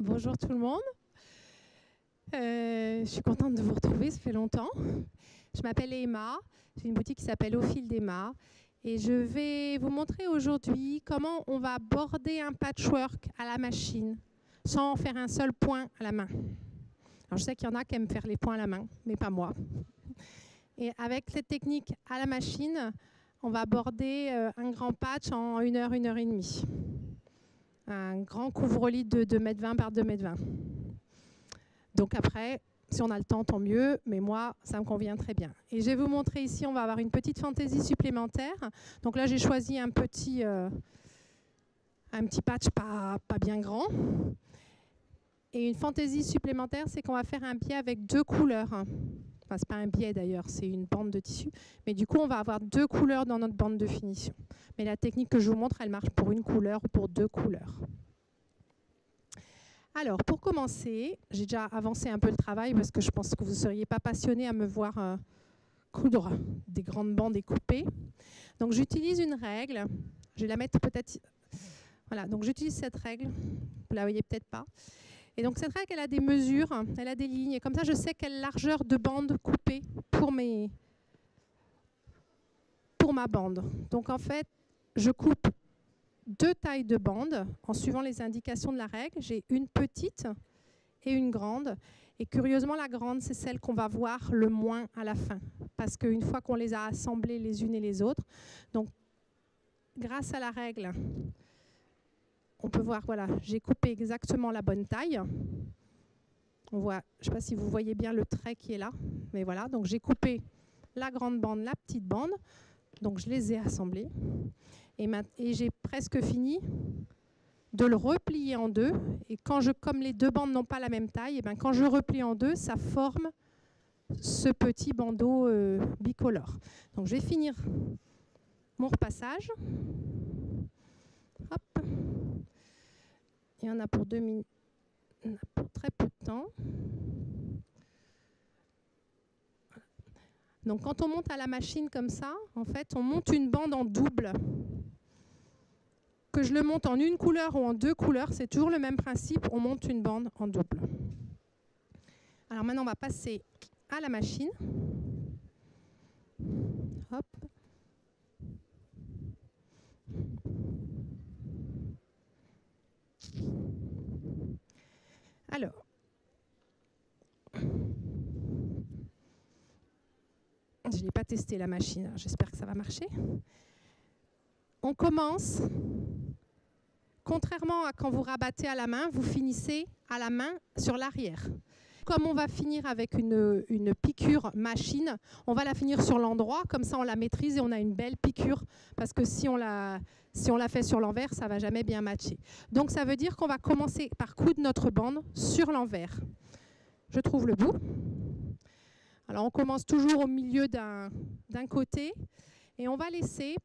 Bonjour tout le monde. Je suis contente de vous retrouver, ça fait longtemps. Je m'appelle Emma, j'ai une boutique qui s'appelle Au fil d'Emma et je vais vous montrer aujourd'hui comment on va border un patchwork à la machine sans faire un seul point à la main. Alors je sais qu'il y en a qui aiment faire les points à la main, mais pas moi. Et avec cette technique à la machine, on va border un grand patch en 1 heure, 1 heure et demie. Un grand couvre-lit de 2,20 m par 2,20 m. Donc après, si on a le temps, tant mieux, mais moi, ça me convient très bien. Et je vais vous montrer ici, on va avoir une petite fantaisie supplémentaire. Donc là, j'ai choisi un petit patch pas bien grand. Et une fantaisie supplémentaire, c'est qu'on va faire un biais avec 2 couleurs. Enfin, ce n'est pas un biais d'ailleurs, c'est une bande de tissu. Mais du coup, on va avoir 2 couleurs dans notre bande de finition. Mais la technique que je vous montre, elle marche pour une couleur ou pour 2 couleurs. Alors, pour commencer, j'ai déjà avancé un peu le travail parce que je pense que vous ne seriez pas passionné à me voir coudre des grandes bandes découpées. Donc, j'utilise une règle. Je vais la mettre peut-être... Voilà, donc j'utilise cette règle. Vous ne la voyez peut-être pas. Et donc, cette règle, elle a des mesures, elle a des lignes. Et comme ça, je sais quelle largeur de bande couper pour ma bande. Donc, en fait, je coupe 2 tailles de bande en suivant les indications de la règle. J'ai une petite et une grande. Et curieusement, la grande, c'est celle qu'on va voir le moins à la fin. Parce qu'une fois qu'on les a assemblées les unes et les autres, donc grâce à la règle, on peut voir, voilà, j'ai coupé exactement la bonne taille. On voit, je ne sais pas si vous voyez bien le trait qui est là, mais voilà, donc j'ai coupé la grande bande, la petite bande. Donc je les ai assemblées. Et j'ai presque fini de le replier en 2. Et comme les 2 bandes n'ont pas la même taille, et bien quand je replie en 2, ça forme ce petit bandeau bicolore. Donc je vais finir mon repassage. Hop. Il y en a pour 2 minutes. Il y en a pour très peu de temps. Donc quand on monte à la machine comme ça, en fait, on monte une bande en double. Que je le monte en 1 couleur ou en 2 couleurs, c'est toujours le même principe, on monte une bande en double. Alors maintenant, on va passer à la machine. Hop. Alors, je n'ai pas testé la machine, j'espère que ça va marcher. On commence, contrairement à quand vous rabattez à la main, vous finissez à la main sur l'arrière. Comme on va finir avec une piqûre machine, on va la finir sur l'endroit, comme ça on la maîtrise et on a une belle piqûre, parce que si on la fait sur l'envers, ça ne va jamais bien matcher. Donc ça veut dire qu'on va commencer par coudre notre bande sur l'envers. Je trouve le bout. Alors on commence toujours au milieu d'un côté et on va laisser,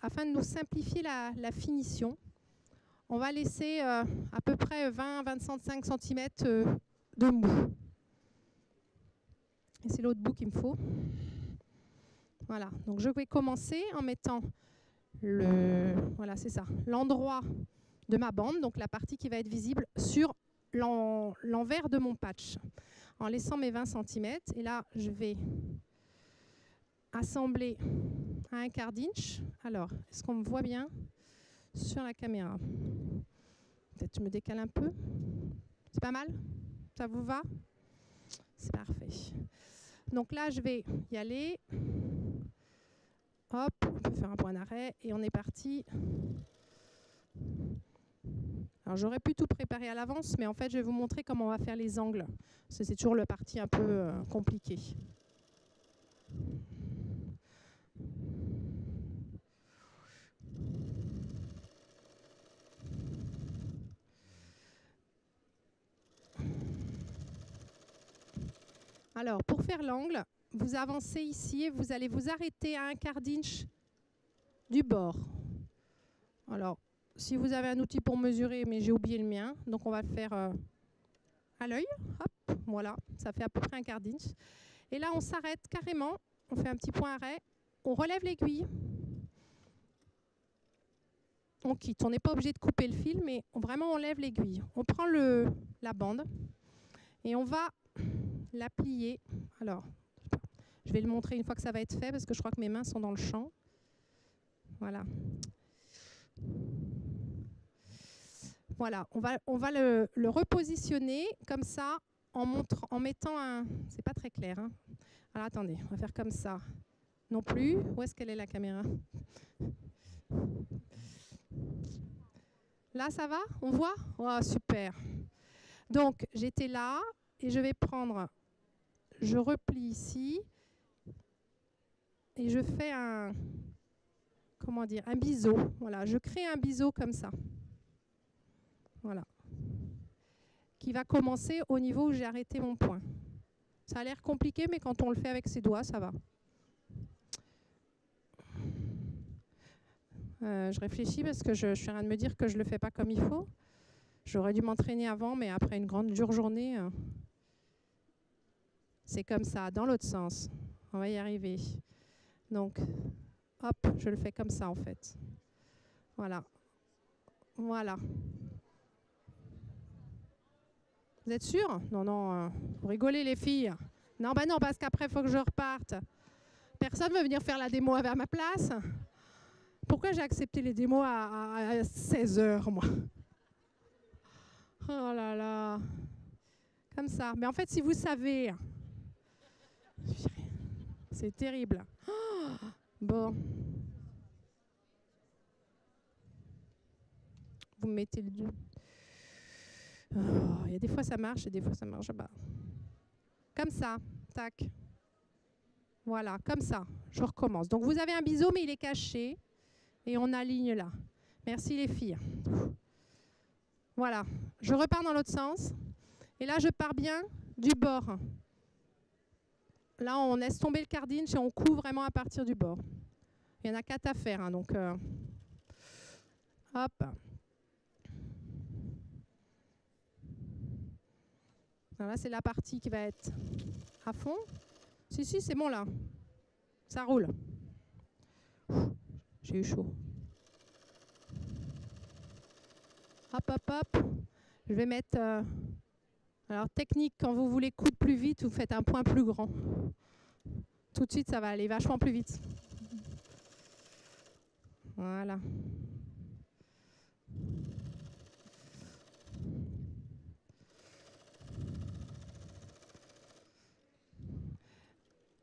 afin de nous simplifier la finition, on va laisser à peu près 20-25 cm de mou. Et c'est l'autre bout qu'il me faut. Voilà, donc je vais commencer en mettant voilà, c'est ça, l'endroit de ma bande, donc la partie qui va être visible sur l'envers de mon patch, en laissant mes 20 cm. Et là, je vais assembler à 1/4 d'inch. Alors, est-ce qu'on me voit bien sur la caméra? Peut-être je me décale un peu. C'est pas mal? Ça vous va? C'est parfait. Donc là, je vais y aller. Hop, on peut faire un point d'arrêt et on est parti. Alors j'aurais pu tout préparer à l'avance, mais en fait, je vais vous montrer comment on va faire les angles. C'est toujours le parti un peu compliqué. Alors, pour faire l'angle, vous avancez ici et vous allez vous arrêter à 1/4 d'inch du bord. Alors, si vous avez un outil pour mesurer, mais j'ai oublié le mien, donc on va le faire à l'œil. Hop, voilà, ça fait à peu près 1/4 d'inch. Et là, on s'arrête carrément, on fait un petit point arrêt, on relève l'aiguille, on quitte. On n'est pas obligé de couper le fil, mais vraiment on lève l'aiguille. On prend le la bande. Et on va la plier. Alors, je vais le montrer une fois que ça va être fait, parce que je crois que mes mains sont dans le champ. Voilà. Voilà, on va le repositionner comme ça, en mettant un... C'est pas très clair. Hein. Alors, attendez, on va faire comme ça. Non plus. Où est-ce qu'elle est, la caméra? Là, ça va? On voit? Oh, super. Donc, j'étais là et je vais prendre... Je replie ici et je fais un... Comment dire? Un biseau. Voilà, je crée un biseau comme ça. Voilà. Qui va commencer au niveau où j'ai arrêté mon point. Ça a l'air compliqué, mais quand on le fait avec ses doigts, ça va. Je réfléchis parce que je suis en train de me dire que je ne le fais pas comme il faut. J'aurais dû m'entraîner avant, mais après une grande dure journée, c'est comme ça, dans l'autre sens. On va y arriver. Donc, hop, je le fais comme ça en fait. Voilà. Voilà. Vous êtes sûrs? Non, non, vous rigolez les filles. Non, bah non, parce qu'après, il faut que je reparte. Personne ne veut venir faire la démo à ma place? Pourquoi j'ai accepté les démos à 16h, moi? Oh là là. Comme ça. Mais en fait, si vous savez... C'est terrible. Oh, bon. Vous mettez le deux. Il y a des fois ça marche et des fois ça marche pas. Comme ça. Tac. Voilà, comme ça. Je recommence. Donc vous avez un biseau, mais il est caché. Et on aligne là. Merci les filles. Voilà. Je repars dans l'autre sens. Et là, je pars bien du bord. Là, on laisse tomber le cardinge et on coud vraiment à partir du bord. Il y en a 4 à faire. Hein, donc, hop. Alors là, c'est la partie qui va être à fond. Si, c'est bon là. Ça roule. J'ai eu chaud. Hop, hop, hop. Je vais mettre... alors, technique, quand vous voulez coudre plus vite, vous faites un point plus grand. Tout de suite, ça va aller vachement plus vite. Voilà.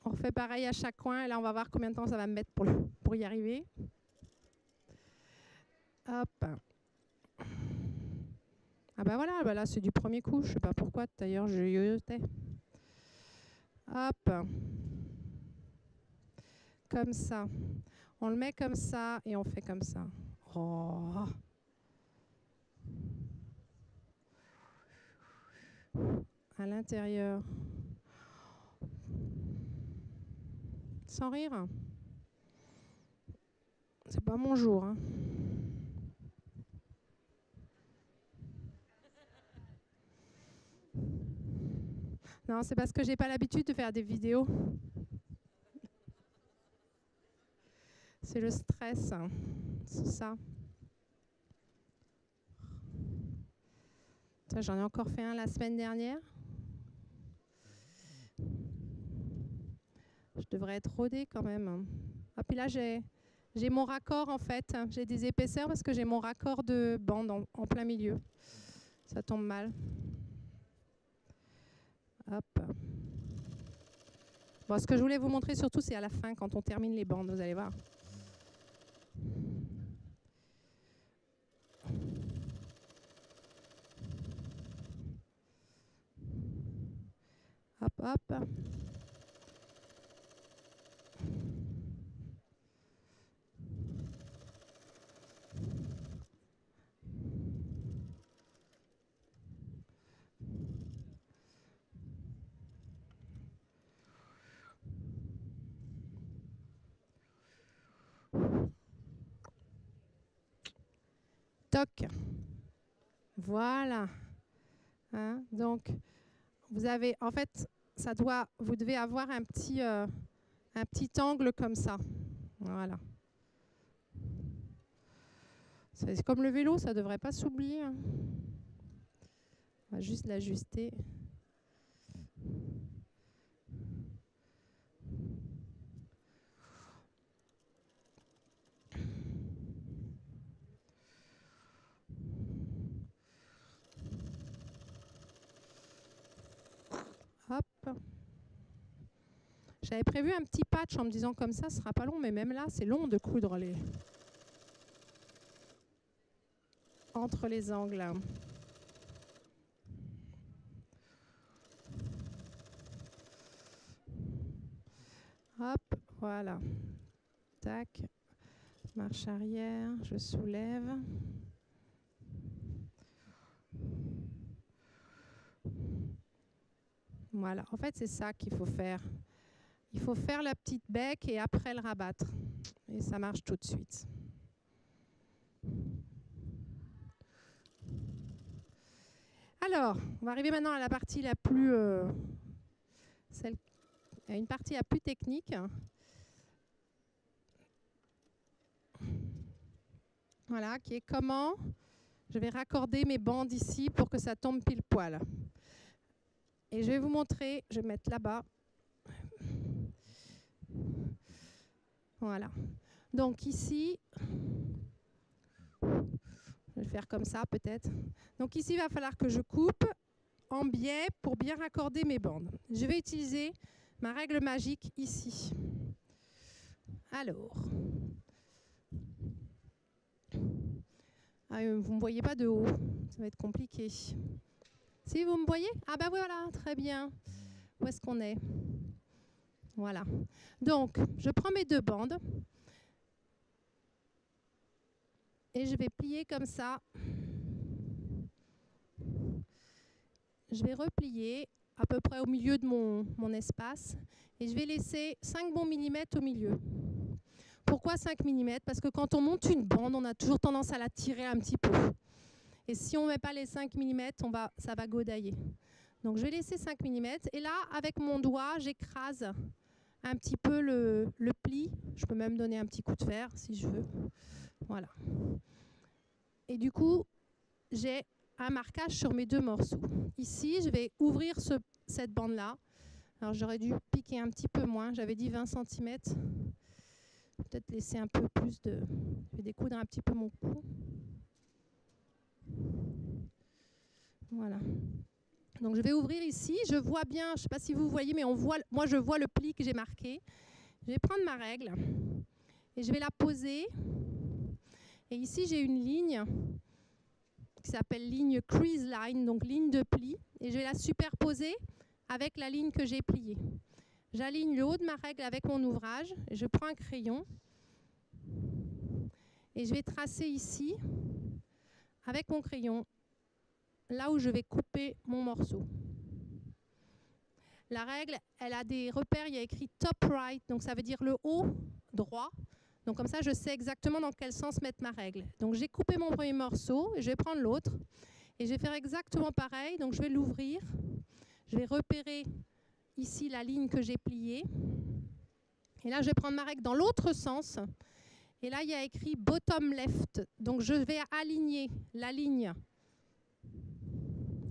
On refait pareil à chaque coin. Et là, on va voir combien de temps ça va me mettre pour y arriver. Hop. Ah bah voilà, bah là, c'est du premier coup. Je sais pas pourquoi, d'ailleurs, je yoyotais. Hop. Comme ça. On le met comme ça et on fait comme ça. Oh. À l'intérieur. Sans rire. C'est pas mon jour. Hein. Non, c'est parce que j'ai pas l'habitude de faire des vidéos. C'est le stress. Hein. C'est ça. J'en ai encore fait un la semaine dernière. Je devrais être rodée quand même. Ah, puis là, j'ai mon raccord en fait. J'ai des épaisseurs parce que j'ai mon raccord de bande en plein milieu. Ça tombe mal. Hop. Bon, ce que je voulais vous montrer surtout, c'est à la fin, quand on termine les bandes, vous allez voir. Hop, hop. Toc. Voilà. Hein, donc, vous avez, en fait, vous devez avoir un petit angle comme ça. Voilà. C'est comme le vélo, ça ne devrait pas s'oublier. Hein. On va juste l'ajuster. Hop. J'avais prévu un petit patch en me disant comme ça, ce sera pas long, mais même là, c'est long de coudre entre les angles. Hop, voilà. Tac. Marche arrière, je soulève. Voilà, en fait, c'est ça qu'il faut faire. Il faut faire la petite bec et après le rabattre. Et ça marche tout de suite. Alors, on va arriver maintenant à la partie la plus... une partie la plus technique. Voilà, qui est comment je vais raccorder mes bandes ici pour que ça tombe pile poil. Et je vais vous montrer, je vais mettre là-bas. Voilà. Donc ici, je vais faire comme ça peut-être. Donc ici, il va falloir que je coupe en biais pour bien raccorder mes bandes. Je vais utiliser ma règle magique ici. Alors, vous ne me voyez pas de haut, ça va être compliqué. Si vous me voyez? Ah ben voilà, très bien. Où est-ce qu'on est? Voilà. Donc, je prends mes deux bandes et je vais plier comme ça. Je vais replier à peu près au milieu de mon espace et je vais laisser 5 bons millimètres au milieu. Pourquoi 5 mm? Parce que quand on monte une bande, on a toujours tendance à la tirer un petit peu. Et si on ne met pas les 5 mm, ça va godailler. Donc je vais laisser 5 mm. Et là, avec mon doigt, j'écrase un petit peu le pli. Je peux même donner un petit coup de fer si je veux. Voilà. Et du coup, j'ai un marquage sur mes deux morceaux. Ici, je vais ouvrir cette bande-là. Alors j'aurais dû piquer un petit peu moins. J'avais dit 20 cm. Peut-être laisser un peu plus de... Je vais découdre un petit peu mon cou. Voilà. Donc je vais ouvrir ici. Je vois bien, je ne sais pas si vous voyez, mais moi je vois le pli que j'ai marqué. Je vais prendre ma règle et je vais la poser. Et ici j'ai une ligne qui s'appelle ligne crease line, donc ligne de pli. Et je vais la superposer avec la ligne que j'ai pliée. J'aligne le haut de ma règle avec mon ouvrage. Je prends un crayon et je vais tracer ici, avec mon crayon, là où je vais couper mon morceau. La règle, elle a des repères, il y a écrit top right, donc ça veut dire le haut droit. Donc comme ça, je sais exactement dans quel sens mettre ma règle. Donc j'ai coupé mon premier morceau, et je vais prendre l'autre, et je vais faire exactement pareil. Donc je vais l'ouvrir, je vais repérer ici la ligne que j'ai pliée. Et là, je vais prendre ma règle dans l'autre sens. Et là, il y a écrit bottom left. Donc, je vais aligner la ligne.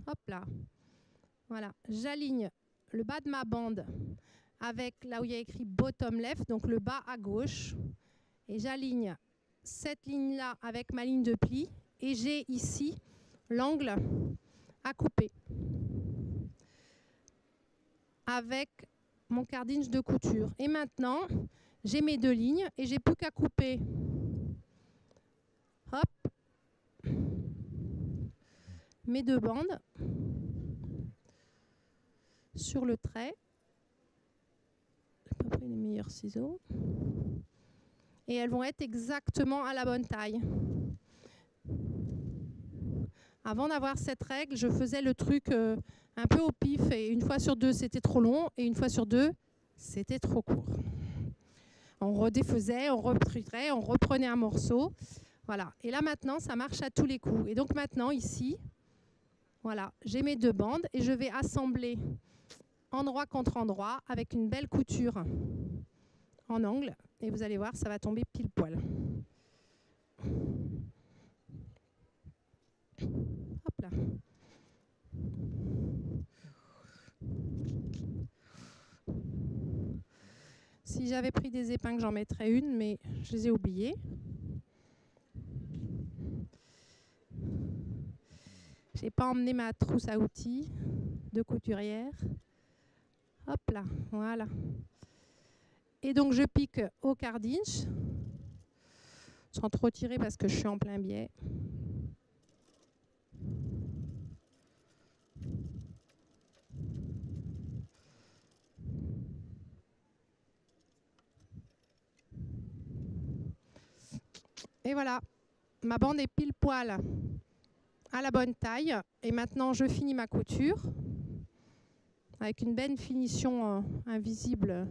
Hop là. Voilà. J'aligne le bas de ma bande avec là où il y a écrit bottom left, donc le bas à gauche. Et j'aligne cette ligne-là avec ma ligne de pli. Et j'ai ici l'angle à couper avec mon cardinge de couture. Et maintenant, j'ai mes deux lignes et j'ai plus qu'à couper. Hop. Mes deux bandes sur le trait. J'ai pas pris les meilleurs ciseaux. Et elles vont être exactement à la bonne taille. Avant d'avoir cette règle, je faisais le truc un peu au pif et une fois sur deux, c'était trop long et une fois sur deux, c'était trop court. On redéfaisait, on retruquait, on reprenait un morceau. Voilà. Et là, maintenant, ça marche à tous les coups. Et donc maintenant, ici, voilà, j'ai mes deux bandes et je vais assembler endroit contre endroit avec une belle couture en angle. Et vous allez voir, ça va tomber pile poil. Hop là. Si j'avais pris des épingles, j'en mettrais une, mais je les ai oubliées. Je n'ai pas emmené ma trousse à outils de couturière. Hop là, voilà. Et donc je pique au quart d'inch, sans trop tirer parce que je suis en plein biais. Et voilà, ma bande est pile poil à la bonne taille. Et maintenant, je finis ma couture avec une belle finition invisible.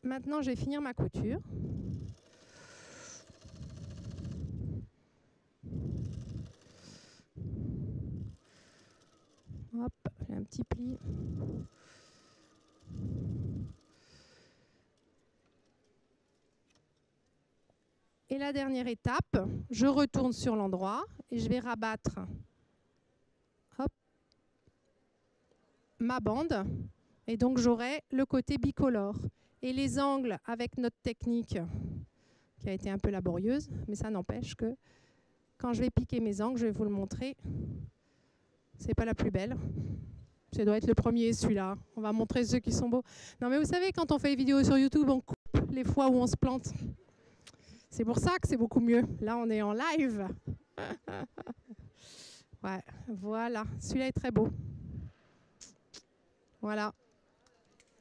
Maintenant, je vais finir ma couture. Hop, j'ai un petit pli. Et la dernière étape, je retourne sur l'endroit et je vais rabattre hop, ma bande. Et donc, j'aurai le côté bicolore. Et les angles, avec notre technique, qui a été un peu laborieuse, mais ça n'empêche que quand je vais piquer mes angles, je vais vous le montrer. C'est pas la plus belle. Ça doit être le premier, celui-là. On va montrer ceux qui sont beaux. Non, mais vous savez, quand on fait des vidéos sur YouTube, on coupe les fois où on se plante. C'est pour ça que c'est beaucoup mieux. Là, on est en live. Ouais, voilà. Celui-là est très beau. Voilà.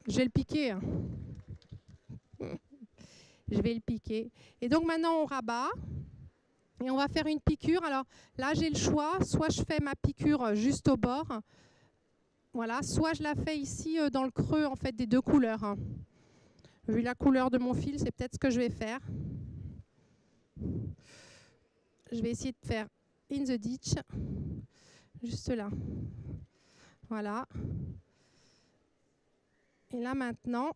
Je vais le piquer. Hein. Je vais le piquer. Et donc, maintenant, on rabat. Et on va faire une piqûre. Alors, là, j'ai le choix. Soit je fais ma piqûre juste au bord. Voilà. Soit je la fais ici, dans le creux, en fait, des deux couleurs. Hein. Vu la couleur de mon fil, c'est peut-être ce que je vais faire. Je vais essayer de faire in the ditch, juste là. Voilà. Et là maintenant,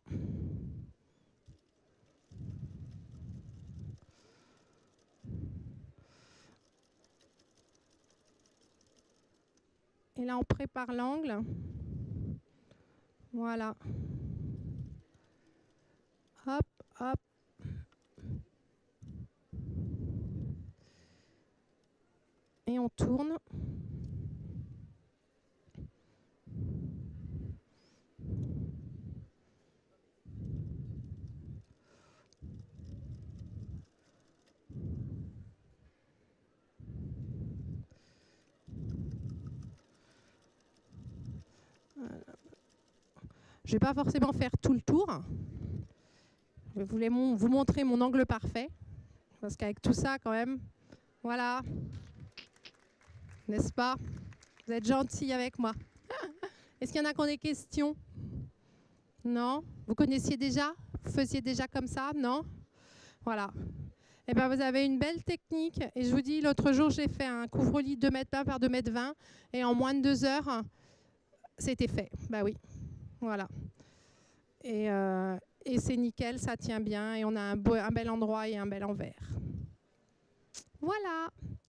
et là on prépare l'angle. Voilà. Hop, hop. Et on tourne. Je ne vais pas forcément faire tout le tour. Je voulais vous montrer mon angle parfait. Parce qu'avec tout ça, quand même, voilà. N'est-ce pas? Vous êtes gentils avec moi. Est-ce qu'il y en a qui ont des questions? Non? Vous connaissiez déjà? Vous faisiez déjà comme ça? Non? Voilà. Eh bien, vous avez une belle technique. Et je vous dis, l'autre jour, j'ai fait un couvre-lit 2,20 m par 2,20 m. Et en moins de 2 heures, c'était fait. Bah oui. Voilà. Et c'est nickel, ça tient bien. Et on a un bel endroit et un bel envers. Voilà.